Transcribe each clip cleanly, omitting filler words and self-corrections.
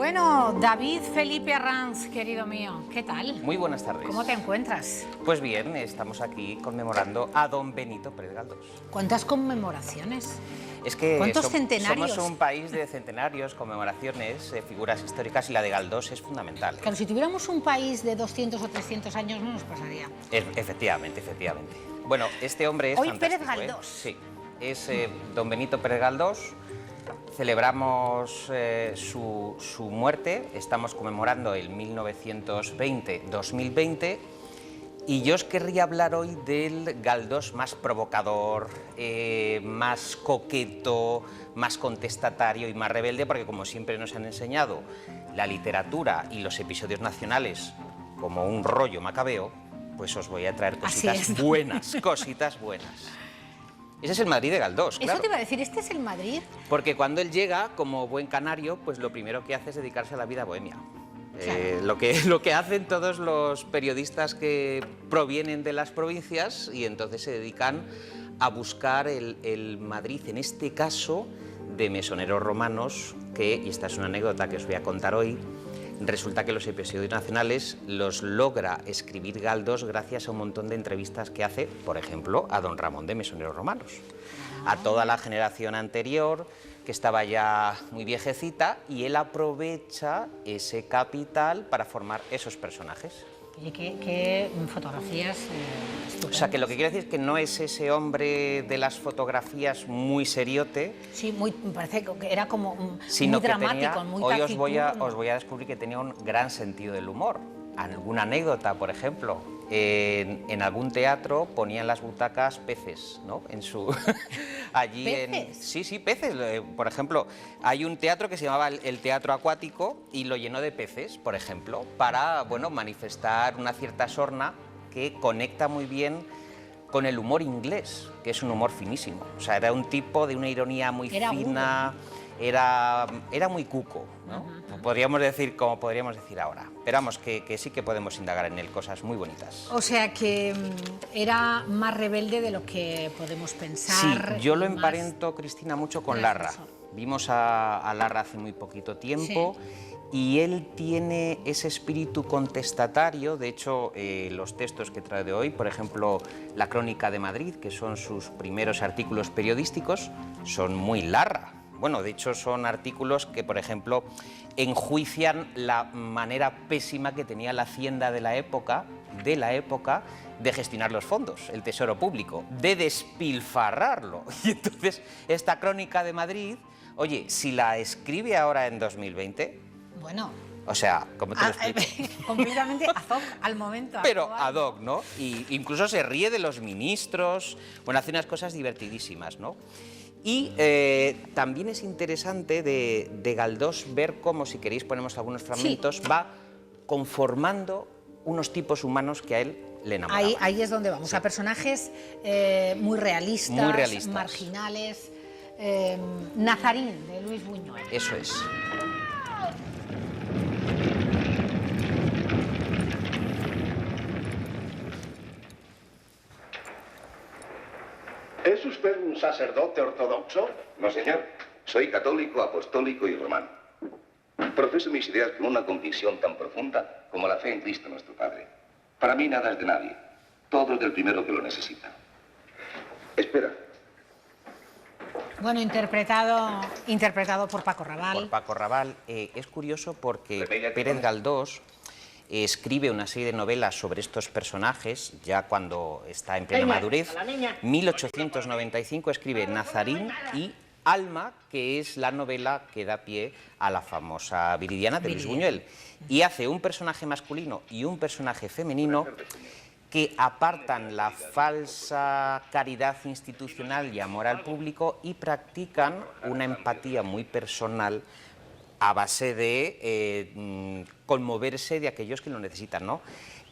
Bueno, David Felipe Arranz, querido mío, ¿qué tal? Muy buenas tardes. ¿Cómo te encuentras? Pues bien, estamos aquí conmemorando a don Benito Pérez Galdós. ¿Cuántas conmemoraciones? Es que ¿Cuántos centenarios? somos un país de centenarios, conmemoraciones, figuras históricas, y la de Galdós es fundamental. Claro, si tuviéramos un país de 200 o 300 años no nos pasaría. Efectivamente. Bueno, este hombre es Hoy fantástico, Pérez Galdós. Sí, es don Benito Pérez Galdós. Celebramos su muerte, estamos conmemorando el 1920-2020 y yo os querría hablar hoy del Galdós más provocador, más coqueto, más contestatario y más rebelde, porque como siempre nos han enseñado la literatura y los episodios nacionales como un rollo macabeo, pues os voy a traer cositas buenas, cositas buenas. Ese es el Madrid de Galdós, claro. Eso te iba a decir, ¿este es el Madrid? Porque cuando él llega, como buen canario, pues lo primero que hace es dedicarse a la vida bohemia. Claro. Lo que hacen todos los periodistas que provienen de las provincias y entonces se dedican a buscar el Madrid, en este caso, de mesoneros romanos, y esta es una anécdota que os voy a contar hoy. Resulta que los episodios nacionales los logra escribir Galdós gracias a un montón de entrevistas que hace, por ejemplo, a don Ramón de Mesoneros Romanos, a toda la generación anterior, que estaba ya muy viejecita, y él aprovecha ese capital para formar esos personajes. ¿Y qué fotografías O sea, que lo que quiero decir es que no es ese hombre de las fotografías muy seriote. Sí, me parece que era como muy Tenía, dramático, muy hoy taciturno. os voy a descubrir que tenía un gran sentido del humor. Alguna anécdota, por ejemplo, en algún teatro ponían las butacas peces, ¿no? Allí ¿Peces? Sí, peces. Por ejemplo, hay un teatro que se llamaba el Teatro Acuático y lo llenó de peces, por ejemplo, para, bueno, manifestar una cierta sorna que conecta muy bien con el humor inglés, que es un humor finísimo. O sea, era un tipo de una ironía muy fina, era muy cuco, ¿no? Podríamos decir, como podríamos decir ahora. Pero vamos, que sí que podemos indagar en él cosas muy bonitas. O sea, que era más rebelde de lo que podemos pensar. Sí, yo lo emparento, Cristina, mucho con Larra. Vimos a Larra hace muy poquito tiempo. Sí. Y él tiene ese espíritu contestatario. De hecho, los textos que trae de hoy, por ejemplo, la Crónica de Madrid, que son sus primeros artículos periodísticos, son muy Larra. Bueno, de hecho, son artículos que, por ejemplo, enjuician la manera pésima que tenía la Hacienda de la época de gestionar los fondos, el tesoro público, de despilfarrarlo. Y entonces, esta Crónica de Madrid, oye, si la escribe ahora en 2020... Bueno... O sea, ¿cómo te lo explico? Completamente ad hoc, al momento. Pero ad hoc, ¿no? Y incluso se ríe de los ministros, bueno, hace unas cosas divertidísimas, ¿no? Y también es interesante de Galdós ver cómo, si queréis ponemos algunos fragmentos, va conformando unos tipos humanos que a él le enamoraban. Ahí es donde vamos, a personajes muy realistas, marginales. Nazarín, de Luis Buñuel. Eso es. ¿Es usted un sacerdote ortodoxo? No, señor. Soy católico, apostólico y romano. Profeso mis ideas con una convicción tan profunda como la fe en Cristo nuestro Padre. Para mí nada es de nadie. Todo es del primero que lo necesita. Espera. Bueno, interpretado por Paco Raval. Por Paco Raval. Es curioso porque Pérez Galdós escribe una serie de novelas sobre estos personajes, ya cuando está en plena madurez. 1895 escribe Nazarín y Alma, que es la novela que da pie a la famosa Viridiana de Luis Buñuel. Y hace un personaje masculino y un personaje femenino que apartan la falsa caridad institucional y amor al público y practican una empatía muy personal a base de conmoverse de aquellos que lo necesitan, ¿no?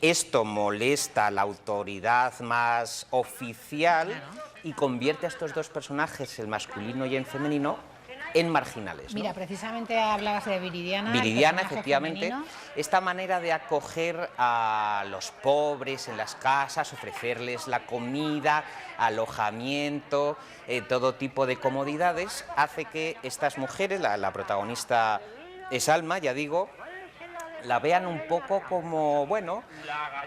Esto molesta a la autoridad más oficial y convierte a estos dos personajes, el masculino y el femenino, en marginales, ¿no? Mira, precisamente hablabas de Viridiana. Viridiana, efectivamente, femenino. Esta manera de acoger a los pobres en las casas, ofrecerles la comida, alojamiento, todo tipo de comodidades, hace que estas mujeres, la protagonista esa alma, ya digo, la vean un poco como, bueno,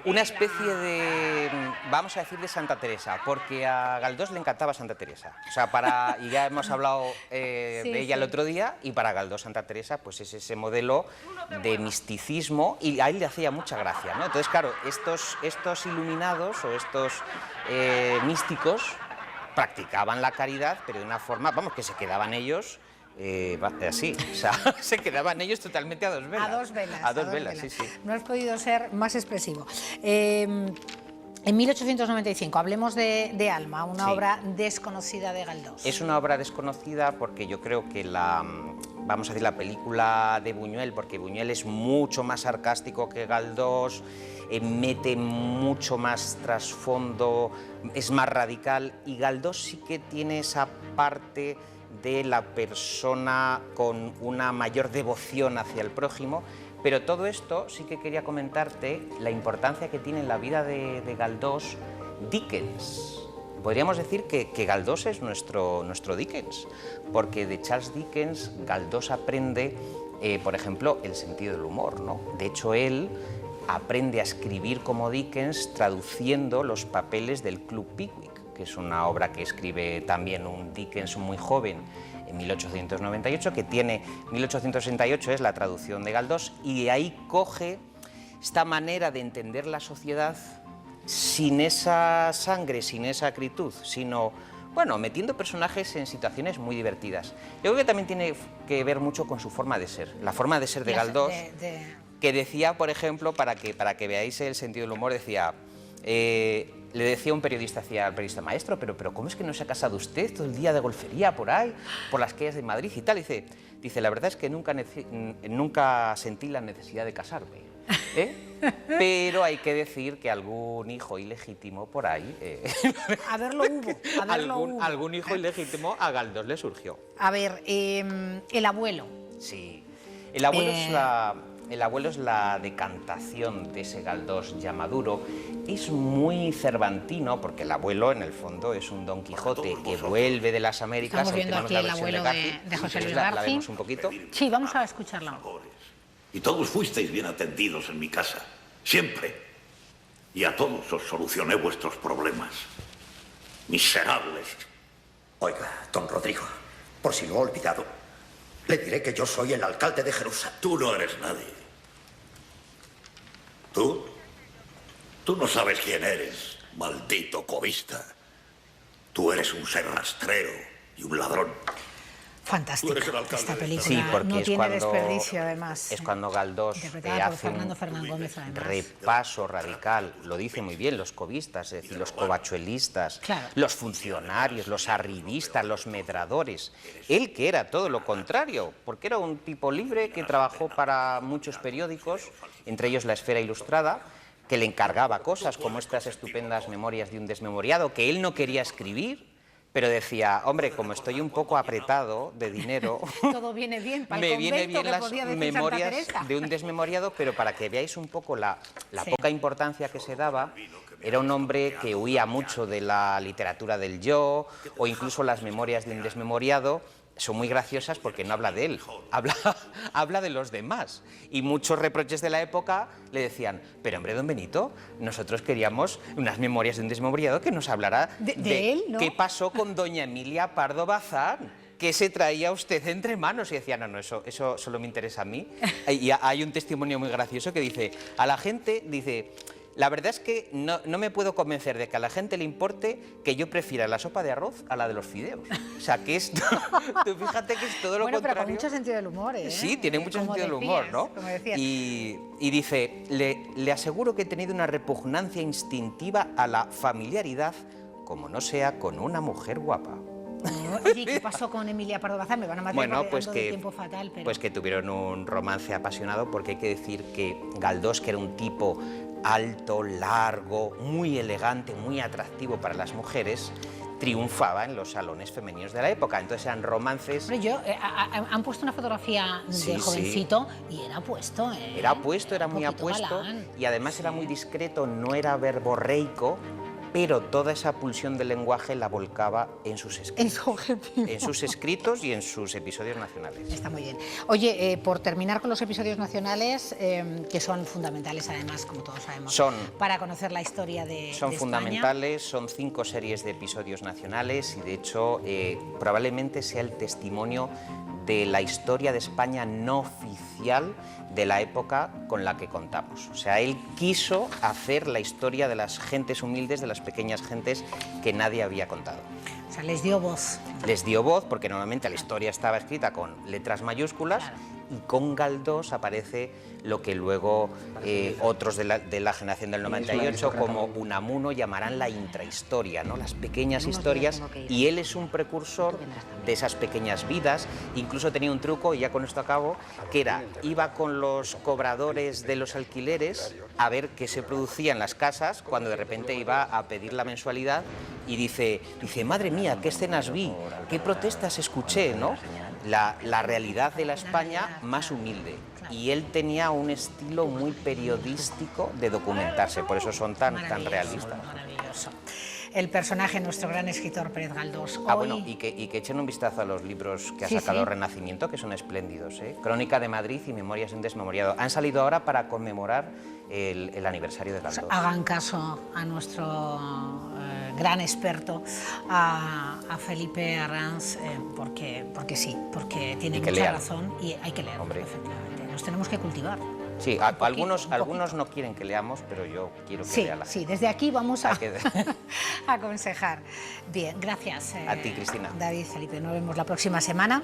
una especie de, vamos a decir, de Santa Teresa, porque a Galdós le encantaba Santa Teresa. O sea, y ya hemos hablado de ella el otro día, y para Galdós Santa Teresa pues es ese modelo de misticismo, y a él le hacía mucha gracia, ¿no? Entonces, claro, estos iluminados o estos místicos practicaban la caridad, pero de una forma, vamos, que se quedaban ellos... así, o sea, se quedaban ellos totalmente a dos velas. A dos velas. A dos velas, sí, sí. No has podido ser más expresivo. En 1895, hablemos de Alma, una obra desconocida de Galdós. Es una obra desconocida porque yo creo que vamos a decir, la película de Buñuel, porque Buñuel es mucho más sarcástico que Galdós, mete mucho más trasfondo, es más radical, y Galdós sí que tiene esa parte de la persona con una mayor devoción hacia el prójimo, pero todo esto sí que quería comentarte la importancia que tiene en la vida de Galdós Dickens. Podríamos decir que Galdós es nuestro Dickens, porque de Charles Dickens Galdós aprende, por ejemplo, el sentido del humor, ¿no? De hecho, él aprende a escribir como Dickens traduciendo los papeles del Club Pickwick, que es una obra que escribe también un Dickens muy joven en 1898, que tiene 1868, es la traducción de Galdós, y ahí coge esta manera de entender la sociedad sin esa sangre, sin esa acritud, sino, bueno, metiendo personajes en situaciones muy divertidas. Yo creo que también tiene que ver mucho con su forma de ser, la forma de ser de Galdós, que decía, por ejemplo, para que veáis el sentido del humor, decía... le decía un periodista, al periodista, maestro, pero ¿cómo es que no se ha casado usted todo el día de golfería por ahí, por las calles de Madrid y tal? Dice, la verdad es que nunca sentí la necesidad de casarme, pero hay que decir que algún hijo ilegítimo por ahí... algún hijo ilegítimo a Galdós le surgió. A ver, el abuelo. Sí, el abuelo es la decantación de ese Galdós ya maduro. Es muy cervantino, porque el abuelo, en el fondo, es un Don Quijote que vuelve de las Américas. Estamos viendo aquí el abuelo de José Luis García. ¿La vemos un poquito? Sí, vamos a escucharla. Y todos fuisteis bien atendidos en mi casa, siempre. Y a todos os solucioné vuestros problemas. Miserables. Oiga, don Rodrigo, por si lo he olvidado, le diré que yo soy el alcalde de Jerusalén. Tú no eres nadie. Tú no sabes quién eres, maldito cobista. Tú eres un ser rastrero y un ladrón. Fantástica esta película, sí, porque no es tiene cuando, desperdicio además. Es cuando Galdós hace un repaso radical, lo dice muy bien, los cobistas, es decir, los covachuelistas, claro, los funcionarios, los arribistas, los medradores. Él, que era todo lo contrario, porque era un tipo libre que trabajó para muchos periódicos, entre ellos La Esfera Ilustrada, que le encargaba cosas como estas estupendas memorias de un desmemoriado, que él no quería escribir, pero decía, hombre, como estoy un poco apretado de dinero, todo viene bien para el me viene bien las memorias de un desmemoriado, pero para que veáis un poco la poca importancia que se daba, era un hombre que huía mucho de la literatura del yo, o incluso las memorias de un desmemoriado, son muy graciosas porque no habla de él, habla de los demás. Y muchos reproches de la época le decían, pero hombre, don Benito, nosotros queríamos unas memorias de un desmemoriado que nos hablara de él, ¿no? ¿Qué pasó con doña Emilia Pardo Bazán? ¿Qué se traía usted entre manos? Y decía, no, eso solo me interesa a mí. Y hay un testimonio muy gracioso que dice, a la gente, dice... La verdad es que no me puedo convencer de que a la gente le importe que yo prefiera la sopa de arroz a la de los fideos. O sea, que esto, tú fíjate que es todo lo contrario. Bueno, pero con mucho sentido del humor, ¿eh? Sí, tiene mucho sentido del humor, ¿no? Como decías. Y dice, le aseguro que he tenido una repugnancia instintiva a la familiaridad, como no sea con una mujer guapa. ¿Y qué pasó con Emilia Pardo Bazán? Me van a matar porque de tiempo fatal, pero... Pues que tuvieron un romance apasionado, porque hay que decir que Galdós, que era un tipo alto, largo, muy elegante, muy atractivo para las mujeres, triunfaba en los salones femeninos de la época. Entonces eran romances... Pero han puesto una fotografía del jovencito y era apuesto, ¿eh? Era apuesto, era muy apuesto, galán. Y además era muy discreto, no era verborreico, pero toda esa pulsión del lenguaje la volcaba en sus escritos. En su objetivo. En sus escritos y en sus episodios nacionales. Está muy bien. Oye, por terminar con los episodios nacionales, que son fundamentales además, como todos sabemos, para conocer la historia de Son de fundamentales, son 5 series de episodios nacionales y de hecho probablemente sea el testimonio de la historia de España no oficial de la época con la que contamos. O sea, él quiso hacer la historia de las gentes humildes, de las pequeñas gentes que nadie había contado. O sea, les dio voz. Les dio voz porque normalmente la historia estaba escrita con letras mayúsculas, claro, y con Galdós aparece lo que luego otros de la generación del 98 como Unamuno llamarán la intrahistoria, ¿no? Las pequeñas historias, y él es un precursor de esas pequeñas vidas. Incluso tenía un truco, y ya con esto acabo, que era, iba con los cobradores de los alquileres a ver qué se producía en las casas cuando de repente iba a pedir la mensualidad y dice, madre mía, qué escenas vi, qué protestas escuché, ¿no? La realidad de la España más humilde. Y él tenía un estilo muy periodístico de documentarse, por eso son tan realistas. Maravilloso. El personaje, nuestro gran escritor Pérez Galdós. Ah, bueno, y que echen un vistazo a los libros que ha sacado Renacimiento, que son espléndidos, ¿eh? Crónica de Madrid y Memorias de un desmemoriado. Han salido ahora para conmemorar el aniversario de Galdós. Hagan caso a nuestro gran experto, a Felipe Arranz, porque sí, porque tiene mucha razón y hay que leer, efectivamente. Nos tenemos que cultivar. Sí, algunos no quieren que leamos, pero yo quiero que lea la gente. Sí, desde aquí vamos a aconsejar. Bien, gracias. A ti, Cristina. David, Felipe, nos vemos la próxima semana.